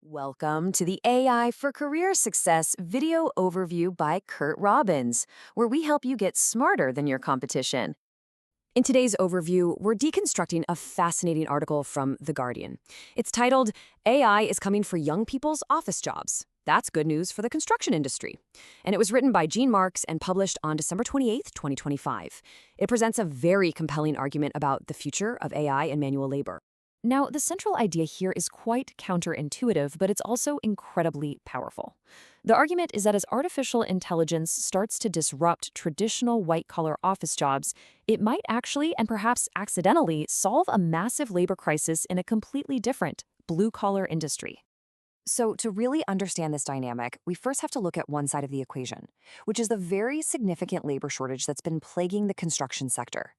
Welcome to the AI for Career Success video overview by Curt Robbins, where we help you get smarter than your competition. In today's overview, we're deconstructing a fascinating article from The Guardian. It's titled, AI is Coming for Young People's Office Jobs. That's good news for the construction industry. And it was written by Gene Marks and published on December 28, 2025. It presents a very compelling argument about the future of AI and manual labor. Now, the central idea here is quite counterintuitive, but it's also incredibly powerful. The argument is that as artificial intelligence starts to disrupt traditional white-collar office jobs, it might actually, and perhaps accidentally, solve a massive labor crisis in a completely different, blue-collar industry. So to really understand this dynamic, we first have to look at one side of the equation, which is the very significant labor shortage that's been plaguing the construction sector.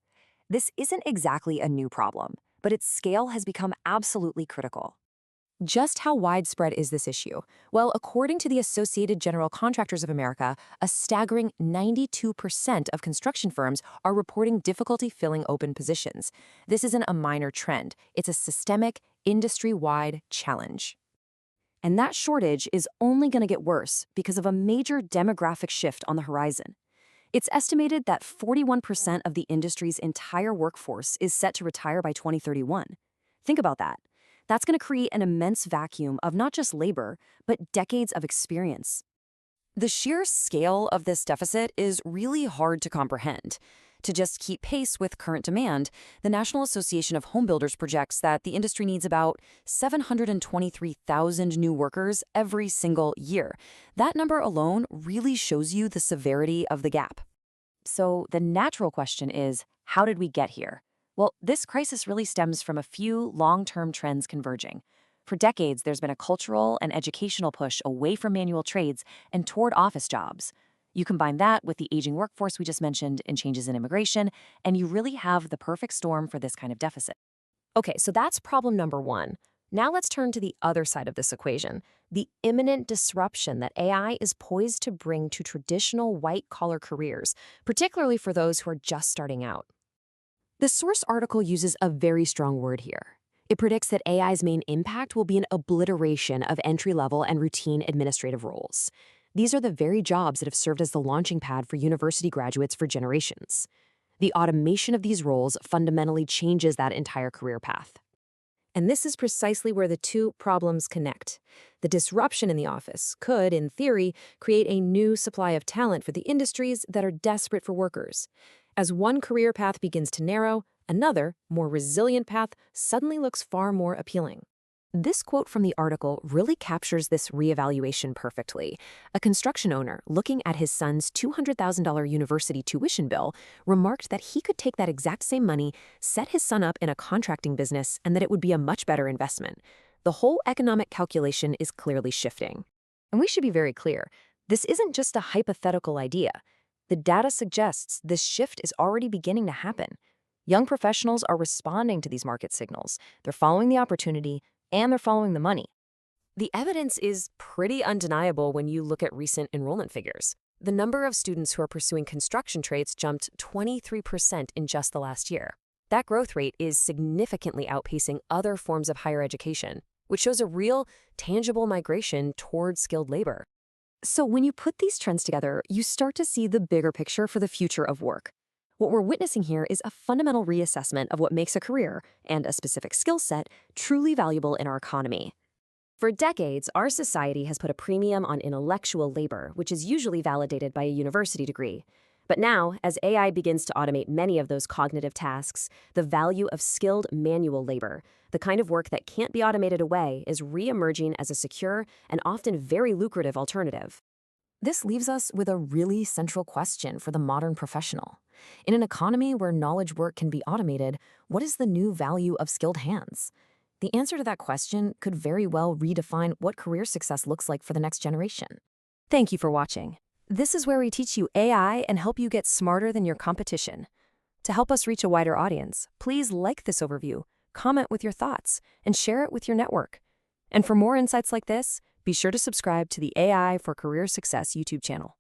This isn't exactly a new problem, but its scale has become absolutely critical. Just how widespread is this issue? Well, according to the Associated General Contractors of America, a staggering 92% of construction firms are reporting difficulty filling open positions. This isn't a minor trend. It's a systemic, industry-wide challenge. And that shortage is only going to get worse because of a major demographic shift on the horizon. It's estimated that 41% of the industry's entire workforce is set to retire by 2031. Think about that. That's going to create an immense vacuum of not just labor, but decades of experience. The sheer scale of this deficit is really hard to comprehend. To just keep pace with current demand, the National Association of Home Builders projects that the industry needs about 723,000 new workers every single year. That number alone really shows you the severity of the gap. So the natural question is, how did we get here? Well, this crisis really stems from a few long-term trends converging. For decades, there's been a cultural and educational push away from manual trades and toward office jobs. You combine that with the aging workforce we just mentioned and changes in immigration, and you really have the perfect storm for this kind of deficit. Okay, so that's problem number one. Now let's turn to the other side of this equation, the imminent disruption that AI is poised to bring to traditional white-collar careers, particularly for those who are just starting out. The source article uses a very strong word here. It predicts that AI's main impact will be an obliteration of entry-level and routine administrative roles. These are the very jobs that have served as the launching pad for university graduates for generations. The automation of these roles fundamentally changes that entire career path. And this is precisely where the two problems connect. The disruption in the office could, in theory, create a new supply of talent for the industries that are desperate for workers. As one career path begins to narrow, another, more resilient path suddenly looks far more appealing. This quote from the article really captures this reevaluation perfectly. A construction owner, looking at his son's $200,000 university tuition bill, remarked that he could take that exact same money, set his son up in a contracting business, and that it would be a much better investment. The whole economic calculation is clearly shifting. And we should be very clear, this isn't just a hypothetical idea. The data suggests this shift is already beginning to happen. Young professionals are responding to these market signals. They're following the opportunity, and they're following the money. The evidence is pretty undeniable when you look at recent enrollment figures. The number of students who are pursuing construction trades jumped 23% in just the last year. That growth rate is significantly outpacing other forms of higher education, which shows a real, tangible migration towards skilled labor. So when you put these trends together, you start to see the bigger picture for the future of work. What we're witnessing here is a fundamental reassessment of what makes a career and a specific skill set truly valuable in our economy. For decades, our society has put a premium on intellectual labor, which is usually validated by a university degree. But now, as AI begins to automate many of those cognitive tasks, the value of skilled manual labor, the kind of work that can't be automated away, is re-emerging as a secure and often very lucrative alternative. This leaves us with a really central question for the modern professional. In an economy where knowledge work can be automated, what is the new value of skilled hands? The answer to that question could very well redefine what career success looks like for the next generation. Thank you for watching. This is where we teach you AI and help you get smarter than your competition. To help us reach a wider audience, please like this overview, comment with your thoughts, and share it with your network. And for more insights like this, be sure to subscribe to the AI for Career Success YouTube channel.